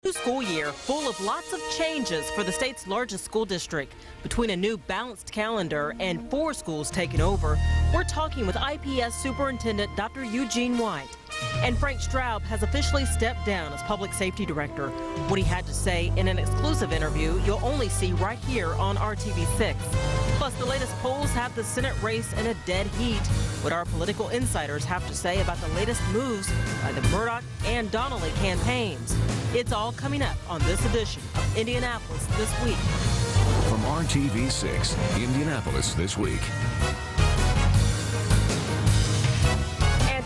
New school year full of lots of changes for the state's largest school district. Between a new balanced calendar and 4 schools taken over, we're talking with IPS Superintendent Dr. Eugene White. And Frank Straub has officially stepped down as Public Safety Director. What he had to say in an exclusive interview you'll only see right here on RTV6. Plus, the latest polls have the Senate race in a dead heat. What our political insiders have to say about the latest moves by the Murdoch and Donnelly campaigns. It's all coming up on this edition of Indianapolis This Week. From RTV6, Indianapolis This Week.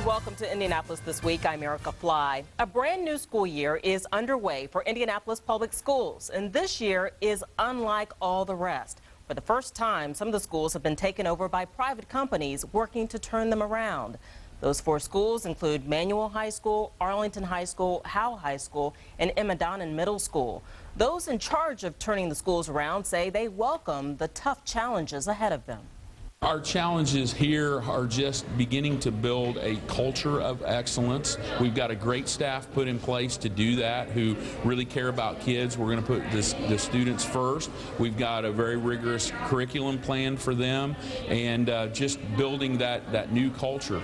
Welcome to Indianapolis This Week. I'm Erica Fly. A brand new school year is underway for Indianapolis Public Schools, and this year is unlike all the rest. For the first time, some of the schools have been taken over by private companies working to turn them around. Those 4 schools include Manual High School, Arlington High School, Howell High School, and Emma Donnan Middle School. Those in charge of turning the schools around say they welcome the tough challenges ahead of them. Our challenges here are just beginning to build a culture of excellence. We've got a great staff put in place to do that who really care about kids. We're going to put the students first. We've got a very rigorous curriculum plan for them and just building that new culture.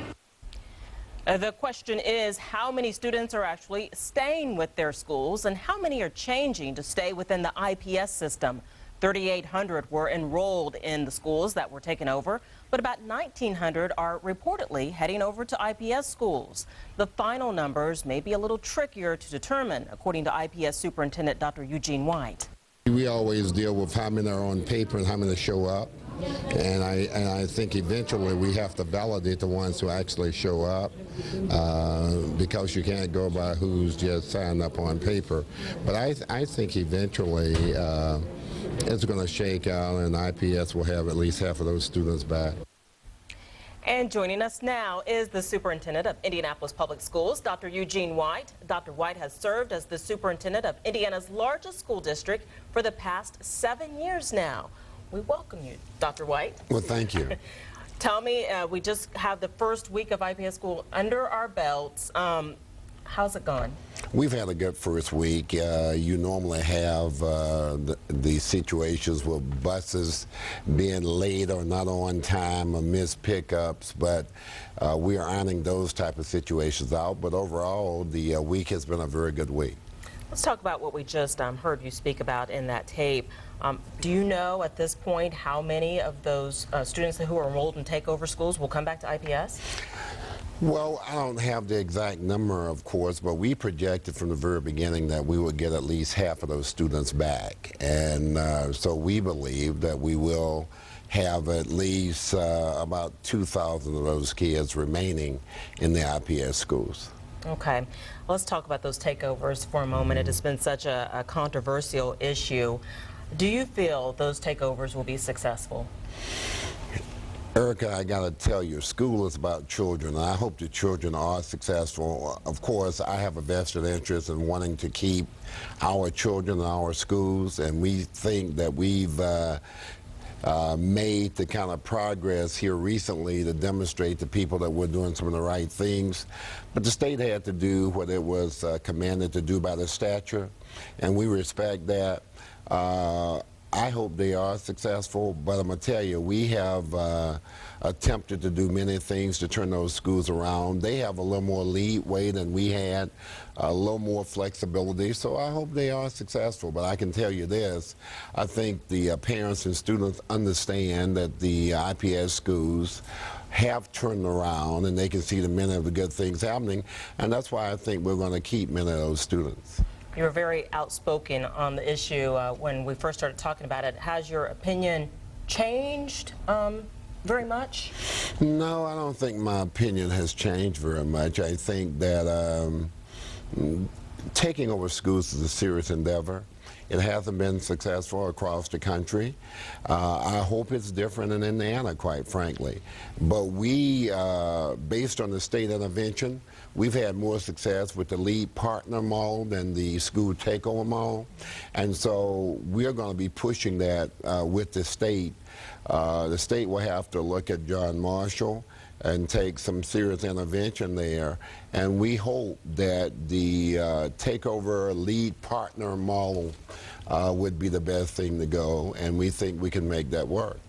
The question is, how many students are actually staying with their schools and how many are changing to stay within the IPS system? 3,800 were enrolled in the schools that were taken over, but about 1,900 are reportedly heading over to IPS schools. The final numbers may be a little trickier to determine, according to IPS Superintendent Dr. Eugene White. We always deal with how many are on paper and how many show up. And I think eventually we have to validate the ones who actually show up because you can't go by who's just signed up on paper. But I think eventually it's going to shake out and IPS will have at least half of those students back. And joining us now is the superintendent of Indianapolis Public Schools, Dr. Eugene White. Dr. White has served as the superintendent of Indiana's largest school district for the past 7 years now. We welcome you, Dr. White. Well, thank you. Tell me, we just have the first week of IPS school under our belts. How's it going? We've had a good first week. You normally have the situations with buses being late or not on time or missed pickups, but we are ironing those type of situations out. But overall, the week has been a very good week. Let's talk about what we just heard you speak about in that tape. Do you know at this point how many of those students who are enrolled in takeover schools will come back to IPS? Well, I don't have the exact number, of course, but we projected from the very beginning that we would get at least half of those students back. And so we believe that we will have at least about 2,000 of those kids remaining in the IPS schools. Okay. Let's talk about those takeovers for a moment. It has been such a controversial issue. Do you feel those takeovers will be successful? Erica, I got to tell you, school is about children, and I hope the children are successful. Of course, I have a vested interest in wanting to keep our children in our schools, and we think that we've made the kind of progress here recently to demonstrate to people that we're doing some of the right things. But the state had to do what it was commanded to do by the statute, and we respect that. I hope they are successful, but I'm going to tell you, we have attempted to do many things to turn those schools around. They have a little more leeway than we had, a little more flexibility, so I hope they are successful. But I can tell you this, I think the parents and students understand that the IPS schools have turned around and they can see the many of the good things happening, and that's why I think we're going to keep many of those students. You were very outspoken on the issue when we first started talking about it. Has your opinion changed very much? No, I don't think my opinion has changed very much. I think that taking over schools is a serious endeavor. It hasn't been successful across the country. I hope it's different in Indiana, quite frankly. But we, based on the state intervention, we've had more success with the lead partner model than the school takeover model. And so we're going to be pushing that with the state. The state will have to look at John Marshall and take some serious intervention there. And we hope that the takeover lead partner model would be the best thing to go, and we think we can make that work.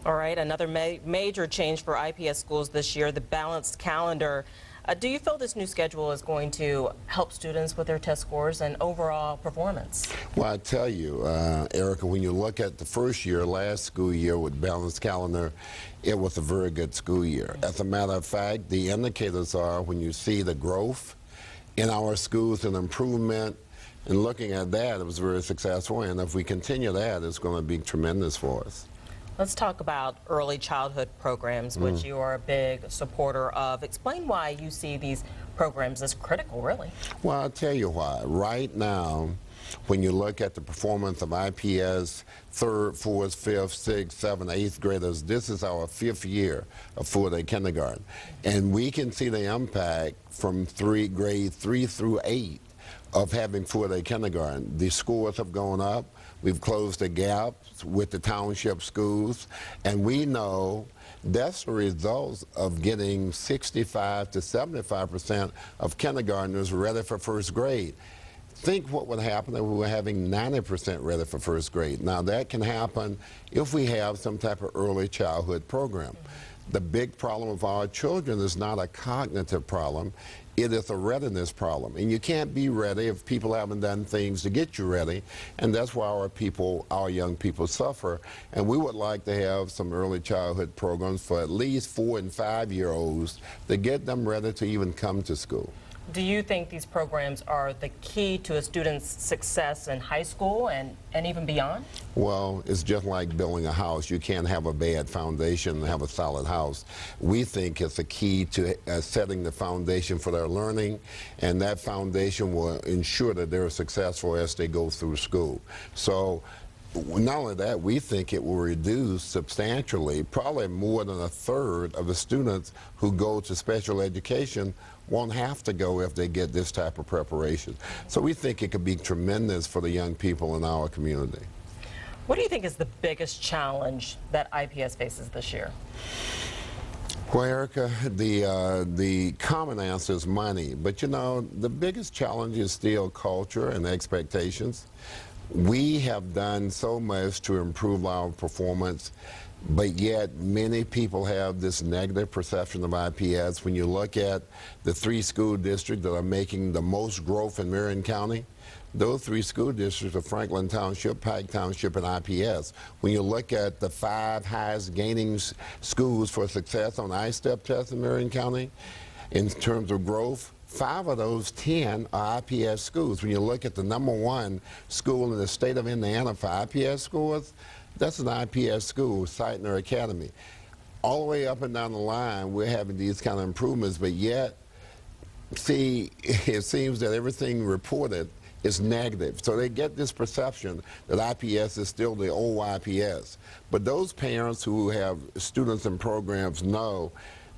All right, another major change for IPS schools this year, the balanced calendar. Do you feel this new schedule is going to help students with their test scores and overall performance? Well, I tell you, Erica, when you look at the first year, last school year with balanced calendar, it was a very good school year. As a matter of fact, the indicators are when you see the growth in our schools and improvement, and looking at that, it was very successful. And if we continue that, it's going to be tremendous for us. Let's talk about early childhood programs, which you are a big supporter of. Explain why you see these programs as critical, really. Well, I'll tell you why. Right now, when you look at the performance of IPS 3rd, 4th, 5th, 6th, 7th, 8th graders, this is our 5th year of full-day kindergarten. And we can see the impact from grade 3 through 8 of having full-day kindergarten. The scores have gone up. We've closed the gaps with the township schools, and we know that's the result of getting 65 to 75% of kindergartners ready for first grade. Think what would happen if we were having 90% ready for first grade. Now that can happen if we have some type of early childhood program. The big problem of our children is not a cognitive problem, it is a readiness problem. And you can't be ready if people haven't done things to get you ready. And that's why our young people suffer. And we would like to have some early childhood programs for at least 4- and 5-year-olds to get them ready to even come to school. Do you think these programs are the key to a student's success in high school and even beyond? Well, it's just like building a house. You can't have a bad foundation and have a solid house. We think it's a key to setting the foundation for their learning, and that foundation will ensure that they're successful as they go through school. So not only that, we think it will reduce substantially, probably more than 1/3 of the students who go to special education won't have to go if they get this type of preparation. So we think it could be tremendous for the young people in our community. What do you think is the biggest challenge that IPS faces this year? Well, Erica, the common answer is money, but you know, the biggest challenge is still culture and expectations. We have done so much to improve our performance, but yet many people have this negative perception of IPS. When you look at the 3 school districts that are making the most growth in Marion County, those 3 school districts are Franklin Township, Pike Township, and IPS. When you look at the 5 highest gaining schools for success on I-STEP tests in Marion County, in terms of growth, 5 of those 10 are IPS schools. When you look at the #1 school in the state of Indiana for IPS scores, that's an IPS school, Sightner Academy. All the way up and down the line, we're having these kind of improvements, but yet, see, it seems that everything reported is negative. So they get this perception that IPS is still the old IPS. But those parents who have students in programs know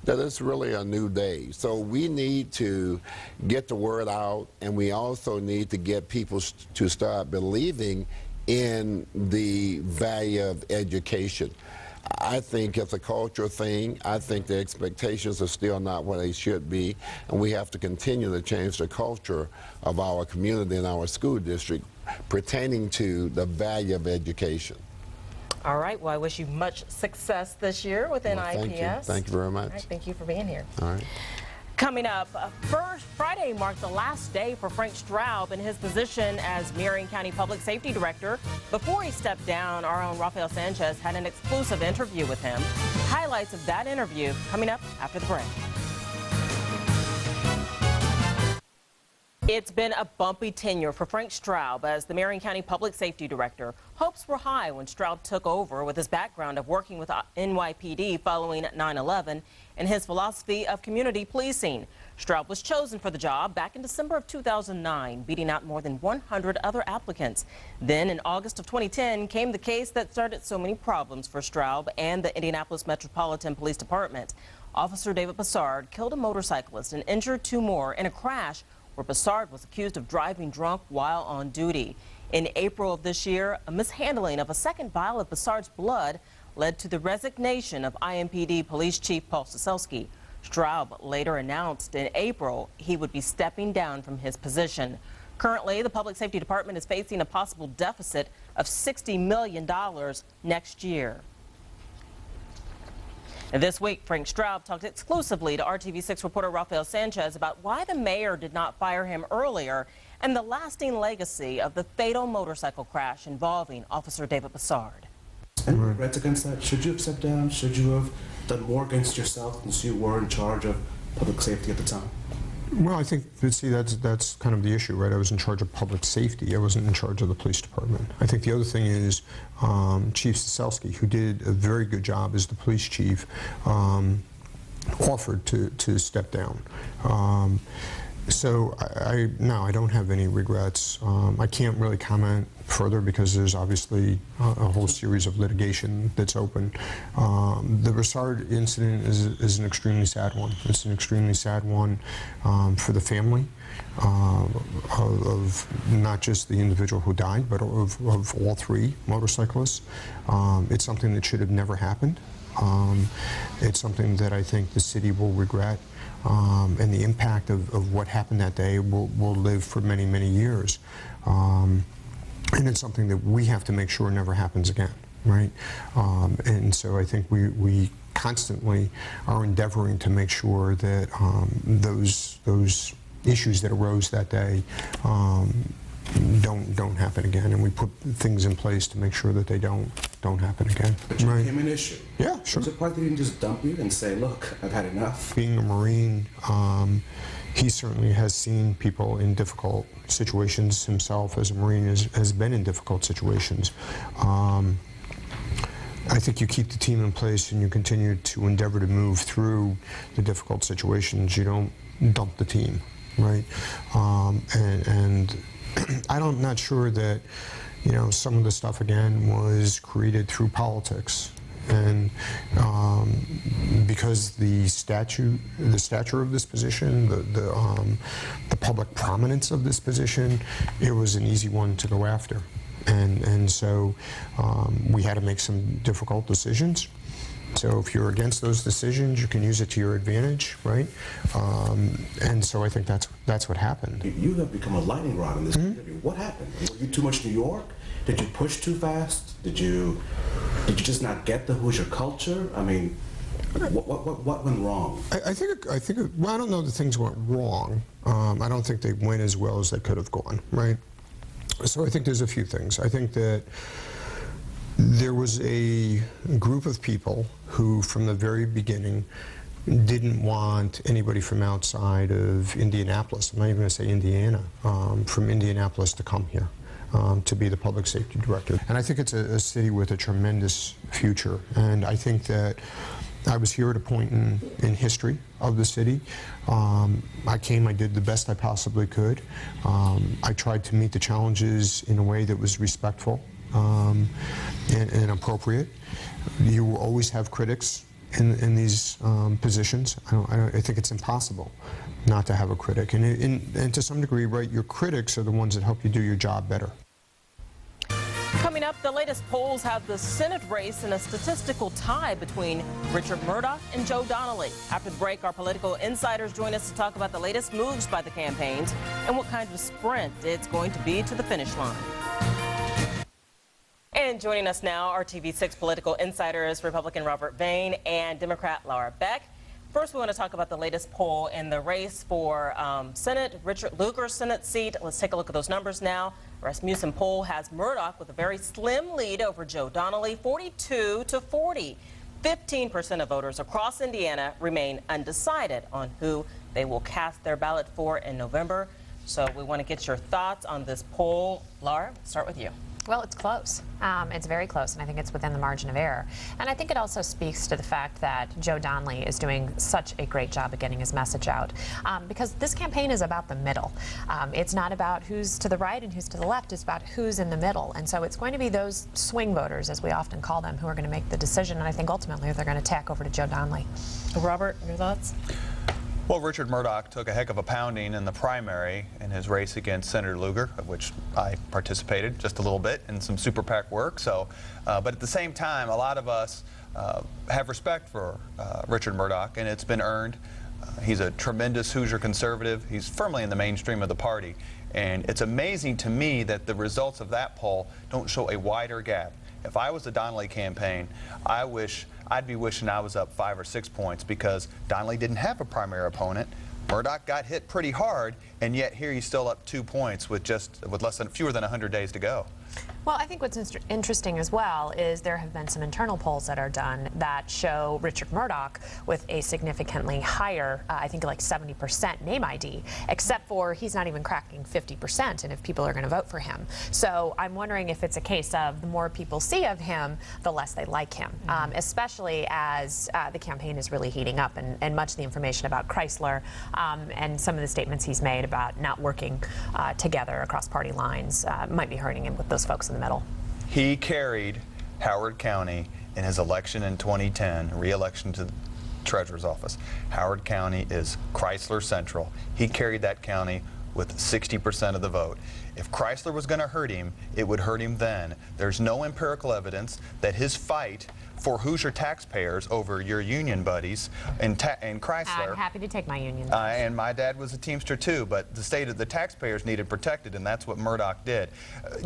that it's really a new day. So we need to get the word out, and we also need to get people to start believing in the value of education. I think it's a cultural thing. I think the expectations are still not what they should be, and we have to continue to change the culture of our community and our school district pertaining to the value of education. All right, well, I wish you much success this year within IPS. Thank you very much. All right, thank you for being here. All right. Coming up, Friday marked the last day for Frank Straub in his position as Marion County Public Safety Director. Before he stepped down, our own Rafael Sanchez had an exclusive interview with him. Highlights of that interview coming up after the break. It's been a bumpy tenure for Frank Straub as the Marion County Public Safety Director. Hopes were high when Straub took over with his background of working with NYPD following 9/11 and his philosophy of community policing. Straub was chosen for the job back in December of 2009, beating out more than 100 other applicants. Then in August of 2010 came the case that started so many problems for Straub and the Indianapolis Metropolitan Police Department. Officer David Bassard killed a motorcyclist and injured 2 more in a crash where Bassard was accused of driving drunk while on duty. In April of this year, a mishandling of a second vial of Bassard's blood led to the resignation of IMPD Police Chief Paul Ciesielski. Straub later announced in April he would be stepping down from his position. Currently, the Public Safety Department is facing a possible deficit of $60 million next year. And this week, Frank Straub talked exclusively to RTV6 reporter Rafael Sanchez about why the mayor did not fire him earlier and the lasting legacy of the fatal motorcycle crash involving Officer David Bassard. Any regrets against that? Should you have stepped down? Should you have done more against yourself since you were in charge of public safety at the time? Well, I think, see, that's kind of the issue, right? I was in charge of public safety. I wasn't in charge of the police department. I think the other thing is Chief Ciesielski, who did a very good job as the police chief, offered to step down. So no, I don't have any regrets. I can't really comment further because there's obviously a whole series of litigation that's open. The Bassard incident is an extremely sad one. It's an extremely sad one for the family of not just the individual who died, but of all three motorcyclists. It's something that should have never happened. It's something that I think the city will regret. And the impact of what happened that day will live for many, many years. And it's something that we have to make sure never happens again, right? And so I think we constantly are endeavoring to make sure that those issues that arose that day don't happen again, and we put things in place to make sure that they don't happen again. But you right. became an issue. Yeah, sure. Was it part that he didn't just dump you and say, look, I've had enough? Being a Marine, he certainly has seen people in difficult situations himself. As a Marine, has been in difficult situations. I think you keep the team in place and you continue to endeavor to move through the difficult situations. You don't dump the team, right? And I'm not sure that, you know, some of the stuff again was created through politics, and because the stature of this position, the public prominence of this position, it was an easy one to go after, and so we had to make some difficult decisions. So if you're against those decisions, you can use it to your advantage, right? And so I think that's what happened. You have become a lightning rod in this interview. What happened? Were you too much New York? Did you push too fast? Did you just not get the Hoosier culture? I mean, what went wrong? I think well, I don't know that things went wrong. I don't think they went as well as they could have gone, right? So I think there's a few things. I think that there was a group of people who, from the very beginning, didn't want anybody from outside of Indianapolis, I'm not even going to say Indiana, from Indianapolis to come here to be the public safety director. And I think it's a city with a tremendous future. And I think that I was here at a point in history of the city. I came, I did the best I possibly could. I tried to meet the challenges in a way that was respectful and appropriate. You will always have critics in these positions. I think it's impossible not to have a critic. And to some degree, right, your critics are the ones that help you do your job better. Coming up, the latest polls have the Senate race in a statistical tie between Richard Murdoch and Joe Donnelly. After the break, our political insiders join us to talk about the latest moves by the campaigns and what kind of sprint it's going to be to the finish line. And joining us now, our TV6 political insiders, Republican Robert Vane and Democrat Laura Beck. First, we want to talk about the latest poll in the race for Senate, Richard Lugar's Senate seat. Let's take a look at those numbers now. Rasmussen poll has Murdoch with a very slim lead over Joe Donnelly, 42-40. 15% of voters across Indiana remain undecided on who they will cast their ballot for in November. So we want to get your thoughts on this poll. Laura, start with you. Well, it's close. It's very close, and I think it's within the margin of error. And I think it also speaks to the fact that Joe Donnelly is doing such a great job of getting his message out, because this campaign is about the middle. It's not about who's to the right and who's to the left. It's about who's in the middle. And so it's going to be those swing voters, as we often call them, who are going to make the decision. And I think ultimately they're going to tack over to Joe Donnelly. Robert, your thoughts? Well, Richard Murdoch took a heck of a pounding in the primary in his race against Senator Lugar, of which I participated just a little bit in some super PAC work. So, but at the same time, a lot of us have respect for Richard Murdoch, and it's been earned. He's a tremendous Hoosier conservative. He's firmly in the mainstream of the party. And it's amazing to me that the results of that poll don't show a wider gap. If I was the Donnelly campaign, I'd be wishing I was up 5 or 6 points, because Donnelly didn't have a primary opponent. Murdoch got hit pretty hard, and yet here he's still up 2 points with fewer than 100 days to go. Well, I think what's interesting as well is there have been some internal polls that are done that show Richard Murdoch with a significantly higher, I think like 70% name ID, except for he's not even cracking 50%, and if people are going to vote for him. So I'm wondering if it's a case of the more people see of him, the less they like him, especially as the campaign is really heating up, and much of the information about Chrysler and some of the statements he's made about not working together across party lines might be hurting him with those folks in the middle. He carried Howard County in his election in 2010, re-election to the Treasurer's office. Howard County is Chrysler Central. He carried that county with 60% of the vote. If Chrysler was going to hurt him, it would hurt him then. There's no empirical evidence that his fight for Hoosier taxpayers over your union buddies and Chrysler. I'm happy to take my union. And my dad was a Teamster too, but the taxpayers needed protected, and that's what Murdoch did.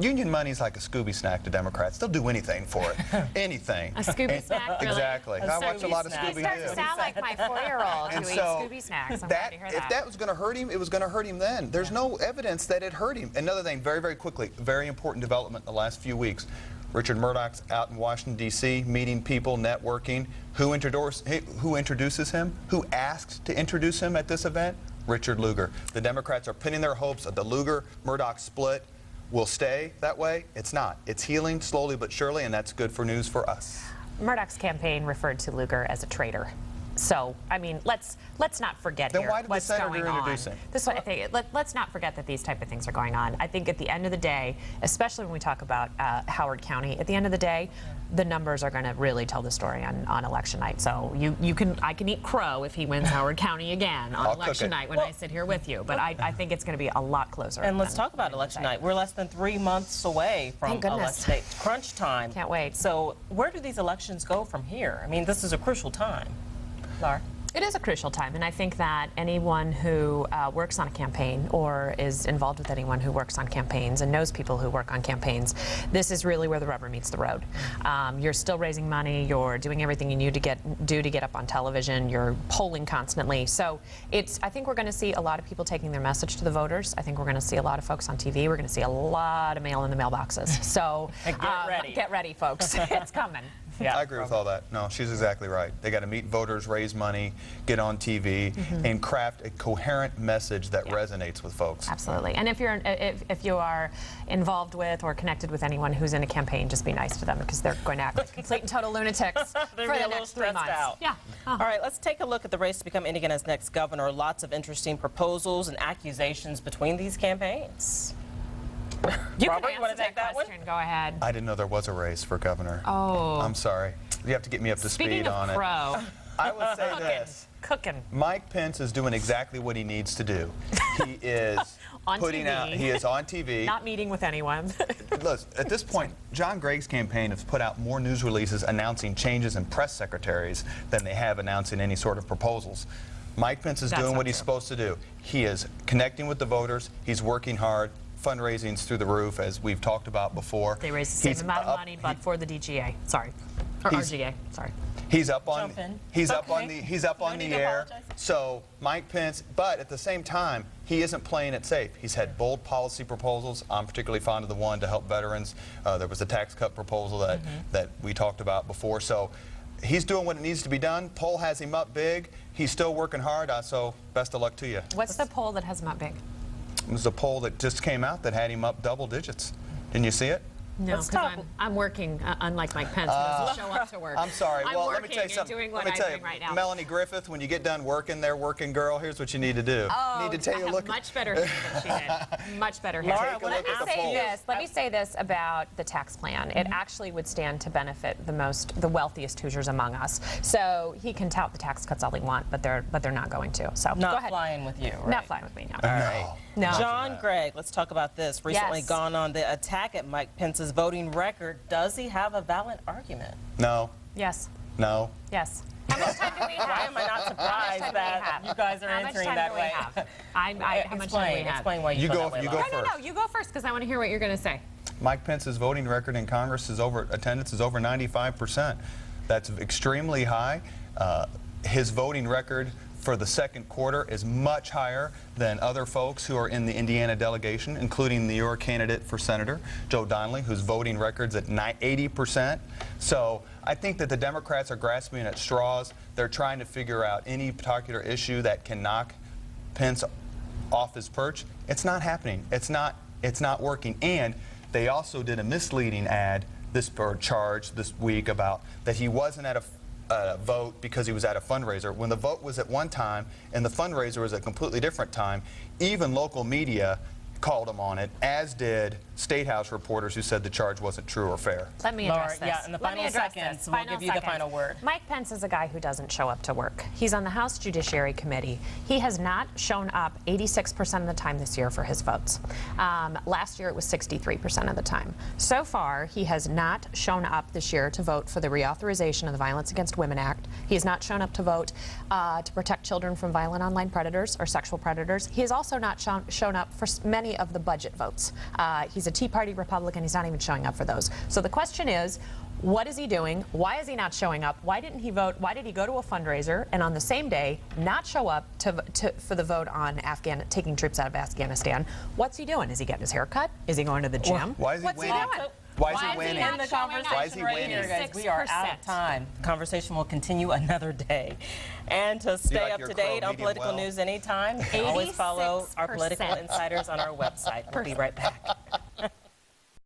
Union money's like a Scooby snack to Democrats. They'll do anything for it. Anything. A Scooby snack? Really? Exactly. I watch a lot of Scooby. You start to sound like my 4-year-old who eats Scooby snacks. I'm glad to hear that. If that was going to hurt him, it was going to hurt him then. There's no evidence that it hurt him. Another thing, very, very quickly, very important development in the last few weeks. Richard Murdoch's out in Washington, D.C., meeting people, networking. Who introduces him? Who asked to introduce him at this event? Richard Lugar. The Democrats are pinning their hopes that the Lugar-Murdoch split will stay that way. It's not. It's healing slowly but surely, and that's good for news for us. Murdoch's campaign referred to Lugar as a traitor. So, I mean, let's not forget then here why did what's the senator going introduce on. him? This is what I think. Let's not forget that these type of things are going on. I think at the end of the day, especially when we talk about Howard County, at the end of the day, the numbers are going to really tell the story on election night. So I can eat crow if he wins Howard County again on election night when I sit here with you. But I think it's going to be a lot closer. And let's talk about election night. We're less than 3 months away from election day. Crunch time. Can't wait. So where do these elections go from here? I mean, this is a crucial time. Laura? It is a crucial time, and I think that anyone who works on a campaign or is involved with anyone who works on campaigns and knows people who work on campaigns, this is really where the rubber meets the road. You're still raising money, you're doing everything you need to get up on television, you're polling constantly. So I think we're going to see a lot of people taking their message to the voters. I think we're going to see a lot of folks on TV. We're going to see a lot of mail in the mailboxes. So get ready, folks. It's coming. Yeah, I agree with all that. No, she's exactly right. They got to meet voters, raise money, get on TV, and craft a coherent message that resonates with folks. Absolutely. And if you are involved with or connected with anyone who's in a campaign, just be nice to them, because they're going to act like complete and total lunatics for the next 3 months. Yeah. All right, let's take a look at the race to become Indiana's next governor. Lots of interesting proposals and accusations between these campaigns. You Robert, can you want to take that one? Go ahead. I didn't know there was a race for governor. Oh. I'm sorry. You have to get me up to speed on it. Speaking of crow. I would say this. Cooking. Mike Pence is doing exactly what he needs to do. He is putting out. He is on TV. Not meeting with anyone. Look, at this point, John Gregg's campaign has put out more news releases announcing changes in press secretaries than they have announcing any sort of proposals. Mike Pence is doing what he's supposed to do. He is connecting with the voters. He's working hard. Fundraising's through the roof, as we've talked about before. They raised the same amount of money, but for the DGA. Sorry. Or RGA. Sorry. He's up on the air. So Mike Pence, but at the same time, he isn't playing it safe. He's had bold policy proposals. I'm particularly fond of the one to help veterans. There was a tax cut proposal that we talked about before. So he's doing what needs to be done. Poll has him up big. He's still working hard. So best of luck to you. What's the poll that has him up big? It was a poll that just came out that had him up double digits. Didn't you see it? No, Let's because talk. I'm working, unlike Mike Pence, who doesn't show up to work. I'm sorry. I'm Well, working let me tell you and something. doing what Let me I'm tell doing you, right now. Melanie Griffith, when you get done working there, working girl, here's what you need to do. Oh, you need to take I a have look. much better hair than she did. Much better hair. Laura, Take a Let look me at the say polls. this. Let me say this about the tax plan. It actually would stand to benefit the wealthiest Hoosiers among us. So he can tout the tax cuts all he wants, but they're not going to. So go Not ahead. flying with you, right? Not flying with me. No. All right. No. John Gregg, let's talk about this. Recently Yes. gone on the attack at Mike Pence's voting record. Does he have a valid argument? No. Yes. No. Yes. How much time do we have? Why am I not How much time surprised do we that have? you guys are How much answering time that do we way? have? How much time do we have? Explain why you You feel go- that way, you go Laura. No, first. you go first because I want to hear what you're going to say. Mike Pence's voting record in Congress is attendance is over 95%. That's extremely high. His voting record for the second quarter is much higher than other folks who are in the Indiana delegation, including your candidate for senator, Joe Donnelly, whose voting record's at 80%. So I think that the Democrats are grasping at straws. They're trying to figure out any particular issue that can knock Pence off his perch. It's not happening. It's not working. And they also did a misleading charge this week about that he wasn't at a vote because he was at a fundraiser. When the vote was at one time and the fundraiser was at a completely different time, even local media called him on it, as did State House reporters who said the charge wasn't true or fair. Let me Laura, address this. yeah, in the Let me final address seconds, this. we'll give you the final word. Mike Pence is a guy who doesn't show up to work. He's on the House Judiciary Committee. He has not shown up 86% of the time this year for his votes. Last year it was 63% of the time. So far, he has not shown up this year to vote for the reauthorization of the Violence Against Women Act. He has not shown up to vote to protect children from violent online predators or sexual predators. He has also not shown up for many of the budget votes. He's a Tea Party Republican. He's not even showing up for those. So the question is, what is he doing? Why is he not showing up? Why didn't he vote? Why did he go to a fundraiser and on the same day not show up for the vote on taking troops out of Afghanistan? What's he doing? Is he getting his hair cut? Is he going to the gym? Why is he What's winning? he doing? Why is he winning? In the conversation Why is he right winning? here, guys. We are out of 86%. time. Conversation will continue another day. And to stay like up your to date crow on medium political well? news anytime, always follow our political 86%. insiders on our website. We'll be right back.